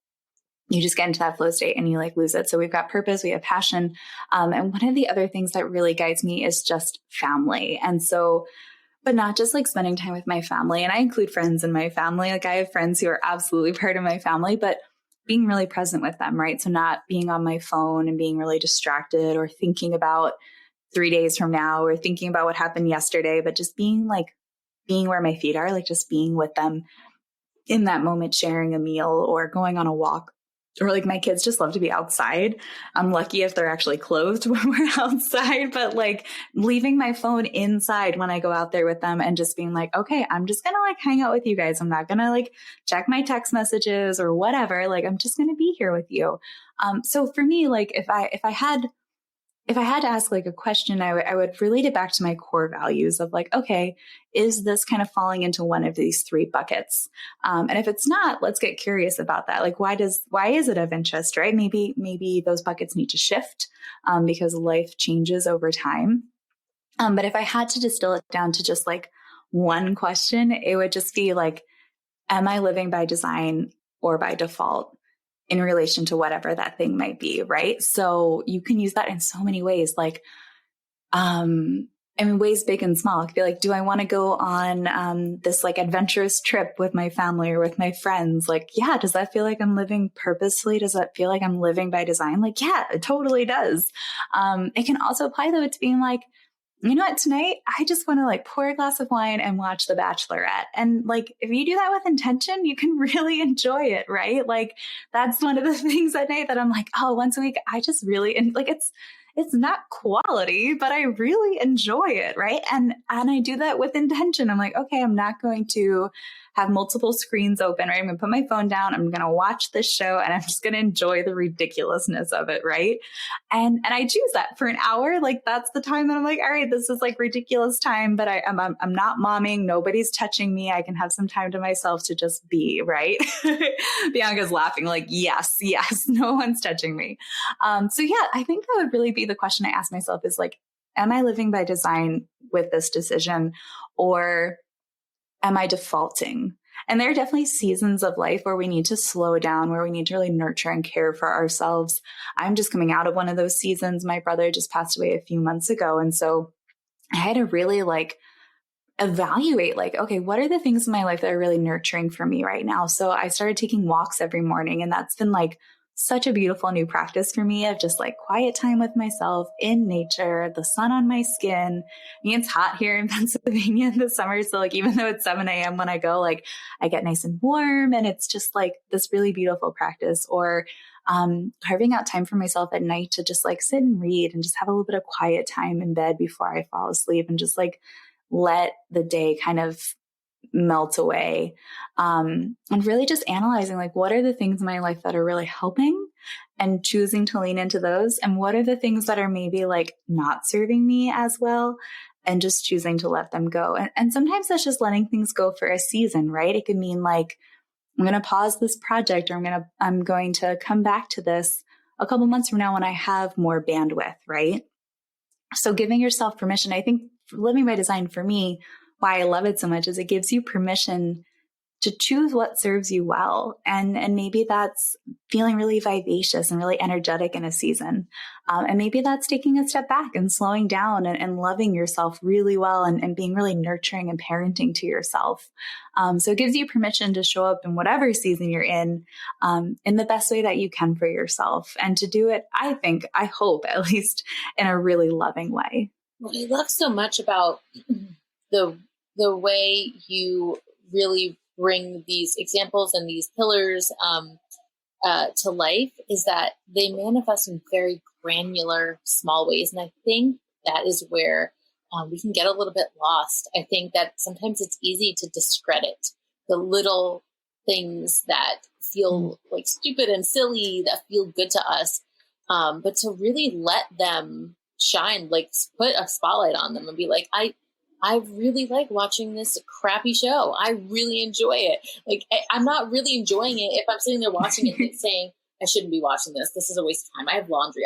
You just get into that flow state and you like lose it. So we've got purpose, we have passion. And one of the other things that really guides me is just family. And so, but not just like spending time with my family. And I include friends in my family. Like I have friends who are absolutely part of my family, but being really present with them, right? So not being on my phone and being really distracted or thinking about 3 days from now or thinking about what happened yesterday, but just being where my feet are, like just being with them in that moment, sharing a meal or going on a walk. Or like my kids just love to be outside. I'm lucky if they're actually clothed when we're outside, but like leaving my phone inside when I go out there with them and just being like, okay, I'm just going to like hang out with you guys. I'm not going to like check my text messages or whatever. Like I'm just going to be here with you. So for me, like if I had to ask like a question, I would relate it back to my core values of like, okay, is this kind of falling into one of these three buckets? And if it's not, let's get curious about that. Like, why is it of interest, right? Maybe those buckets need to shift because life changes over time. But if I had to distill it down to just like one question, it would just be like, am I living by design or by default? In relation to whatever that thing might be, right? So you can use that in so many ways, like, ways big and small. It could be like, do I want to go on this like adventurous trip with my family or with my friends? Like, yeah, does that feel like I'm living purposely? Does that feel like I'm living by design? Like, yeah, it totally does. It can also apply though to being like, you know what, tonight I just want to like pour a glass of wine and watch The Bachelorette. And like, if you do that with intention, you can really enjoy it, right? Like, that's one of the things at night that I'm like, oh, once a week, I just really, and like, it's not quality, but I really enjoy it, right? And I do that with intention. I'm like, okay, I'm not going to have multiple screens open, right? I'm going to put my phone down. I'm going to watch this show and I'm just going to enjoy the ridiculousness of it, right? And I choose that for an hour. Like that's the time that I'm like, all right, this is like ridiculous time, but I'm not momming. Nobody's touching me. I can have some time to myself to just be, right? Bianca's laughing like, yes, no one's touching me. So yeah, I think that would really be the question I ask myself is like, am I living by design with this decision or am I defaulting? And there are definitely seasons of life where we need to slow down, where we need to really nurture and care for ourselves. I'm just coming out of one of those seasons. My brother just passed away a few months ago. And so I had to really like evaluate like, okay, what are the things in my life that are really nurturing for me right now? So I started taking walks every morning, and that's been like such a beautiful new practice for me of just like quiet time with myself in nature, the sun on my skin. I mean, it's hot here in Pennsylvania in the summer. So like, even though it's 7 a.m. when I go, like I get nice and warm, and it's just like this really beautiful practice. Or carving out time for myself at night to just like sit and read and just have a little bit of quiet time in bed before I fall asleep, and just like let the day kind of melt away. And really just analyzing like, what are the things in my life that are really helping, and choosing to lean into those? And what are the things that are maybe like not serving me as well, and just choosing to let them go. And sometimes that's just letting things go for a season, right? It could mean like, I'm going to pause this project, or I'm going to come back to this a couple months from now when I have more bandwidth, right? So giving yourself permission, I think living by design for me, why I love it so much is it gives you permission to choose what serves you well. And maybe that's feeling really vivacious and really energetic in a season. And maybe that's taking a step back and slowing down and loving yourself really well, and being really nurturing and parenting to yourself. So it gives you permission to show up in whatever season you're in the best way that you can for yourself, and to do it, I hope at least, in a really loving way. What I love so much about the way you really bring these examples and these pillars to life is that they manifest in very granular, small ways. And I think that is where we can get a little bit lost. I think that sometimes it's easy to discredit the little things that feel like stupid and silly, that feel good to us, but to really let them shine, like put a spotlight on them and be like, I really like watching this crappy show. I really enjoy it. Like, I'm not really enjoying it if I'm sitting there watching it and saying, I shouldn't be watching this. This is a waste of time. I have laundry.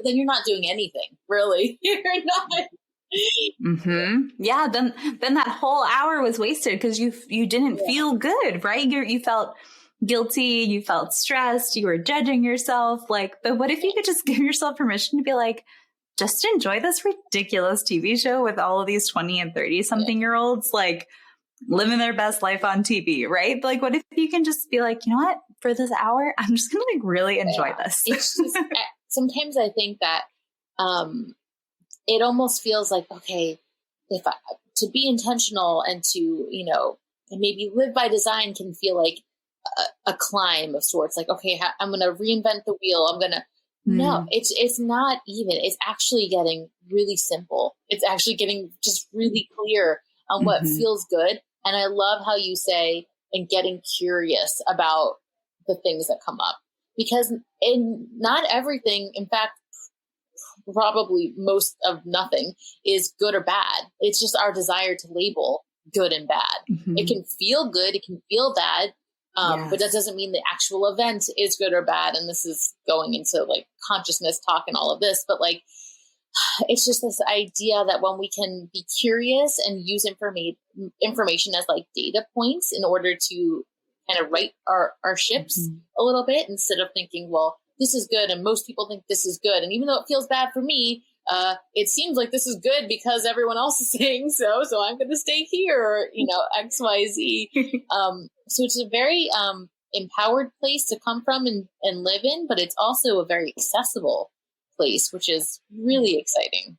Then you're not doing anything, really. You're not. Mm-hmm. Yeah. Then that whole hour was wasted because you didn't feel good, right? You felt guilty. You felt stressed. You were judging yourself. Like, but what if you could just give yourself permission to be like, just enjoy this ridiculous TV show with all of these 20 and 30 something year olds, like living their best life on TV, right? Like, what if you can just be like, you know what, for this hour, I'm just going to like really enjoy this. It's just, sometimes I think that it almost feels like, okay, to be intentional and to, and maybe live by design can feel like a climb of sorts. Like, okay, I'm going to reinvent the wheel. I'm going to, no, it's not even. It's actually getting really simple. It's actually getting just really clear on what feels good. And I love how you say, and getting curious about the things that come up, because not everything, in fact, probably most of nothing is good or bad. It's just our desire to label good and bad. It can feel good. It can feel bad. But that doesn't mean the actual event is good or bad. And this is going into like consciousness talk and all of this, but like, it's just this idea that when we can be curious and use information as like data points in order to kind of right our ships a little bit, instead of thinking, well, this is good and most people think this is good, and even though it feels bad for me, it seems like this is good because everyone else is saying so I'm going to stay here, or, X, Y, Z. So it's a very empowered place to come from and live in, but it's also a very accessible place, which is really exciting.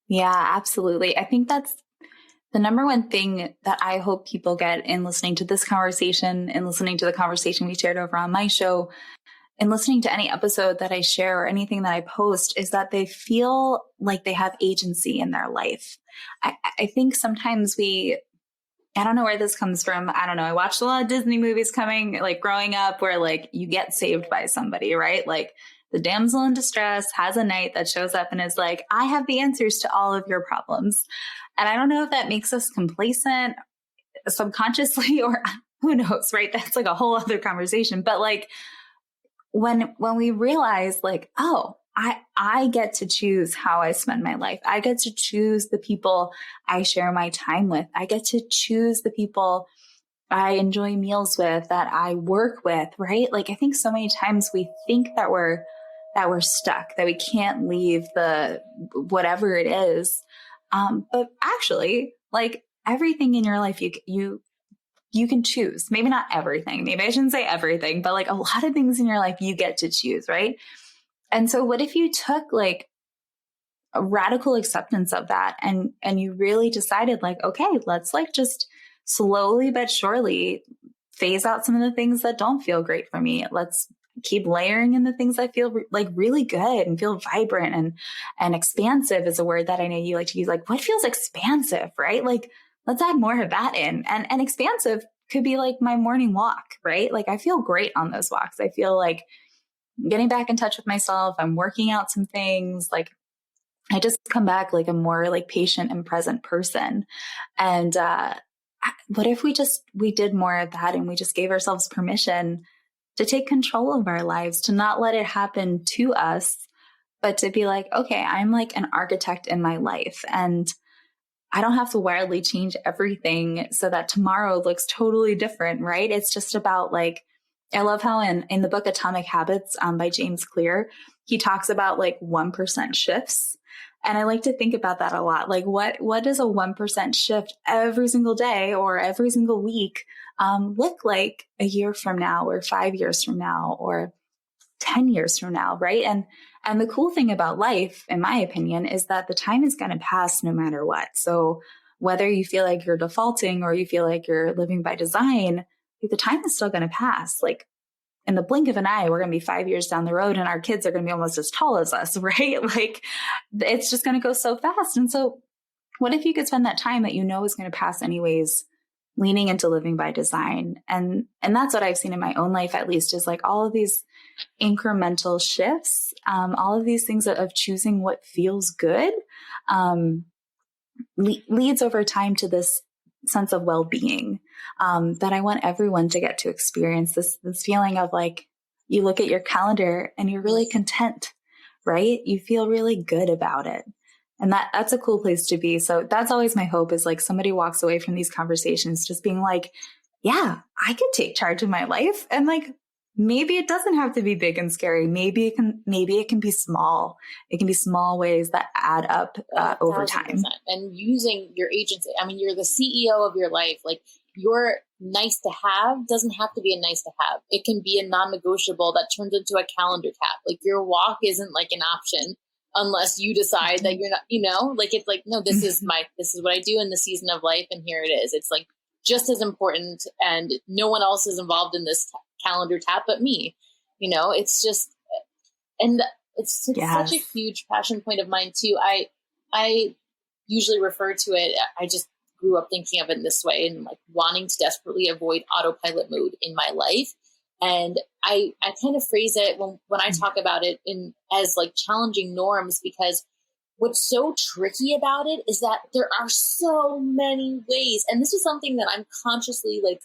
Yeah, absolutely. I think that's the number one thing that I hope people get in listening to this conversation, and listening to the conversation we shared over on my show, and listening to any episode that I share or anything that I post, is that they feel like they have agency in their life. I think sometimes I don't know where this comes from. I don't know. I watched a lot of Disney movies growing up, where like you get saved by somebody, right? Like the damsel in distress has a knight that shows up and is like, I have the answers to all of your problems. And I don't know if that makes us complacent subconsciously, or who knows, right? That's like a whole other conversation. But like when we realize like, oh, I get to choose how I spend my life. I get to choose the people I share my time with. I get to choose the people I enjoy meals with, that I work with, right? Like, I think so many times we think that we're stuck, that we can't leave the whatever it is. But actually, like everything in your life, you can choose. Maybe not everything. Maybe I shouldn't say everything, but like a lot of things in your life, you get to choose, right? And so what if you took like a radical acceptance of that and you really decided like, okay, let's like just slowly but surely phase out some of the things that don't feel great for me. Let's keep layering in the things that feel like really good and feel vibrant and expansive is a word that I know you like to use. Like what feels expansive, right? Like let's add more of that in. And expansive could be like my morning walk, right? Like I feel great on those walks. I feel like getting back in touch with myself. I'm working out some things. Like I just come back like a more like patient and present person. And what if we did more of that and we just gave ourselves permission to take control of our lives, to not let it happen to us, but to be like, okay, I'm like an architect in my life and I don't have to wildly change everything so that tomorrow looks totally different, right? It's just about like, I love how in the book Atomic Habits by James Clear, he talks about like 1% shifts. And I like to think about that a lot. Like what does a 1% shift every single day or every single week look like a year from now or 5 years from now or 10 years from now, right? And the cool thing about life, in my opinion, is that the time is going to pass no matter what. So whether you feel like you're defaulting or you feel like you're living by design, the time is still going to pass. Like in the blink of an eye, we're going to be 5 years down the road and our kids are going to be almost as tall as us, right? Like it's just going to go so fast. And so what if you could spend that time that you know is going to pass anyways, leaning into living by design? And that's what I've seen in my own life, at least, is like all of these incremental shifts, all of these things of choosing what feels good, leads over time to this sense of well-being, that I want everyone to get to experience, this feeling of like, you look at your calendar and you're really content, right? You feel really good about it. And that's a cool place to be. So that's always my hope, is like somebody walks away from these conversations just being like, yeah, I could take charge of my life. And like, maybe it doesn't have to be big and scary. Maybe it can be small. It can be small ways that add up over time. And using your agency. I mean, you're the CEO of your life. Like your nice to have doesn't have to be a nice to have. It can be a non-negotiable that turns into a calendar tap. Like your walk isn't like an option unless you decide that you're not, like it's like, no, this is what I do in the season of life. And here it is. It's like just as important, and no one else is involved in this calendar tap but me. It's just, and it's such a huge passion point of mine too. I usually refer to it, I just grew up thinking of it in this way, and like wanting to desperately avoid autopilot mode in my life. And I kind of phrase it when I talk about it as like challenging norms, because what's so tricky about it is that there are so many ways. And this is something that I'm consciously like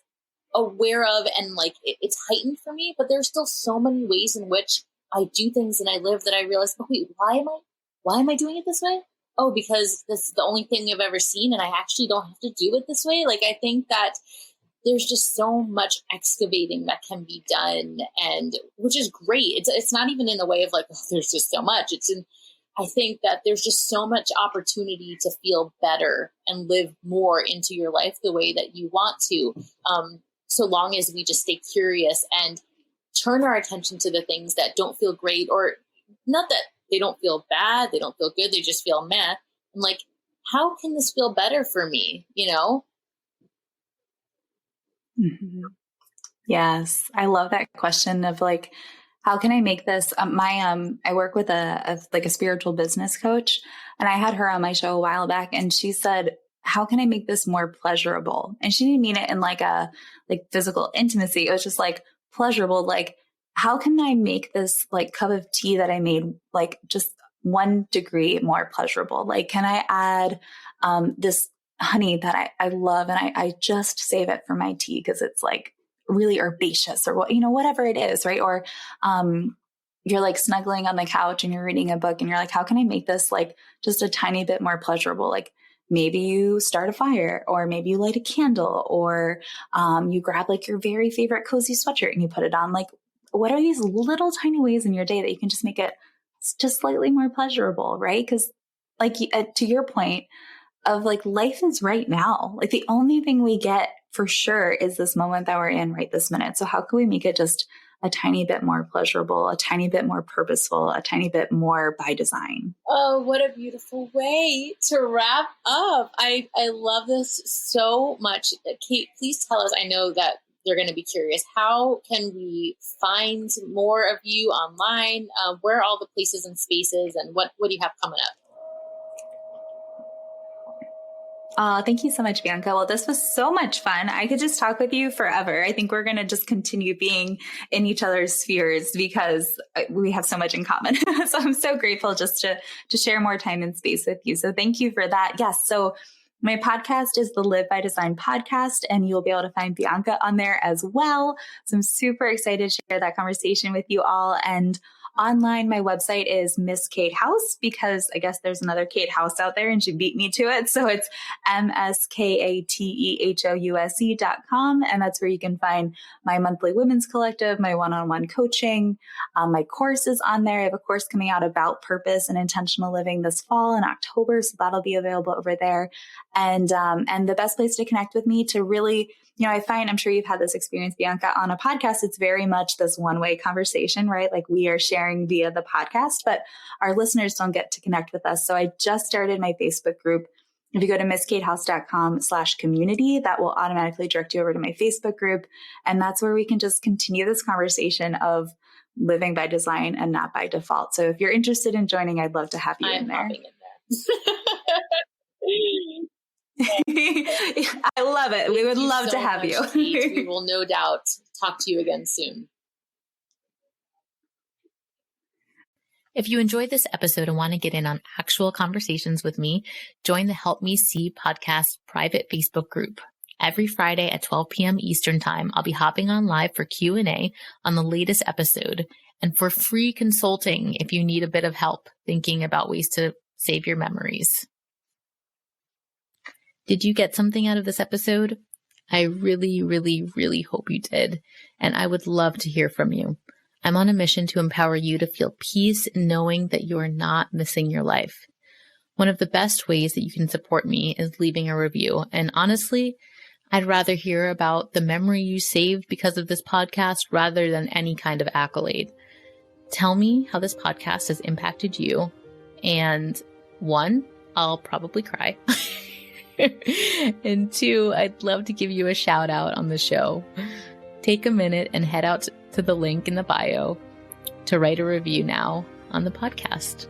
aware of, and like it's heightened for me, but there's still so many ways in which I do things and I live that I realize, oh wait, why am I doing it this way? Oh, because this is the only thing I've ever seen and I actually don't have to do it this way. Like I think that there's just so much excavating that can be done, and which is great. It's not even in the way of like, oh, there's just so much. I think that there's just so much opportunity to feel better and live more into your life the way that you want to. So long as we just stay curious and turn our attention to the things that don't feel great, or not that they don't feel bad, they don't feel good, they just feel meh. I'm like, how can this feel better for me? Mm-hmm. Yes. I love that question of like, how can I make this? I work with a spiritual business coach, and I had her on my show a while back, and she said, how can I make this more pleasurable? And she didn't mean it in like a physical intimacy. It was just like pleasurable. Like, how can I make this like cup of tea that I made like just 1 degree more pleasurable? Like, can I add this honey that I love, and I just save it for my tea because it's like really herbaceous, or whatever it is, right? Or you're like snuggling on the couch and you're reading a book and you're like, how can I make this like just a tiny bit more pleasurable? Like maybe you start a fire, or maybe you light a candle, or you grab like your very favorite cozy sweatshirt and you put it on. Like, what are these little tiny ways in your day that you can just make it just slightly more pleasurable, right? Because like to your point, like life is right now. Like the only thing we get for sure is this moment that we're in right this minute. So how can we make it just a tiny bit more pleasurable, a tiny bit more purposeful, a tiny bit more by design? Oh, what a beautiful way to wrap up. I love this so much. Kate, please tell us, I know that they're going to be curious, how can we find more of you online? Where are all the places and spaces, and what do you have coming up? Thank you so much, Bianca. Well, this was so much fun. I could just talk with you forever. I think we're going to just continue being in each other's spheres because we have so much in common. So I'm so grateful just to share more time and space with you. So thank you for that. Yes. So my podcast is the Live by Design podcast, and you'll be able to find Bianca on there as well. So I'm super excited to share that conversation with you all. And online, my website is Miss Kate House, because I guess there's another Kate House out there and she beat me to it. So it's mskatehouse.com. And that's where you can find my monthly women's collective, my one-on-one coaching, my course is on there. I have a course coming out about purpose and intentional living this fall in October. So that'll be available over there. And the best place to connect with me to really, I find, I'm sure you've had this experience, Bianca, on a podcast, it's very much this one-way conversation, right? Like we are sharing via the podcast, but our listeners don't get to connect with us. So I just started my Facebook group. If you go to misskatehouse.com/community, that will automatically direct you over to my Facebook group. And that's where we can just continue this conversation of living by design and not by default. So if you're interested in joining, I'd love to have you in there. I'm popping in there. I love it. We would love to have you. Kate. We will no doubt talk to you again soon. If you enjoyed this episode and want to get in on actual conversations with me, join the Help Me See podcast private Facebook group. Every Friday at 12 p.m. Eastern Time, I'll be hopping on live for Q&A on the latest episode and for free consulting if you need a bit of help thinking about ways to save your memories. Did you get something out of this episode? I really, really, really hope you did. And I would love to hear from you. I'm on a mission to empower you to feel peace knowing that you are not missing your life. One of the best ways that you can support me is leaving a review. And honestly, I'd rather hear about the memory you saved because of this podcast rather than any kind of accolade. Tell me how this podcast has impacted you. And 1, I'll probably cry. And 2, I'd love to give you a shout out on the show. Take a minute and head out to the link in the bio to write a review now on the podcast.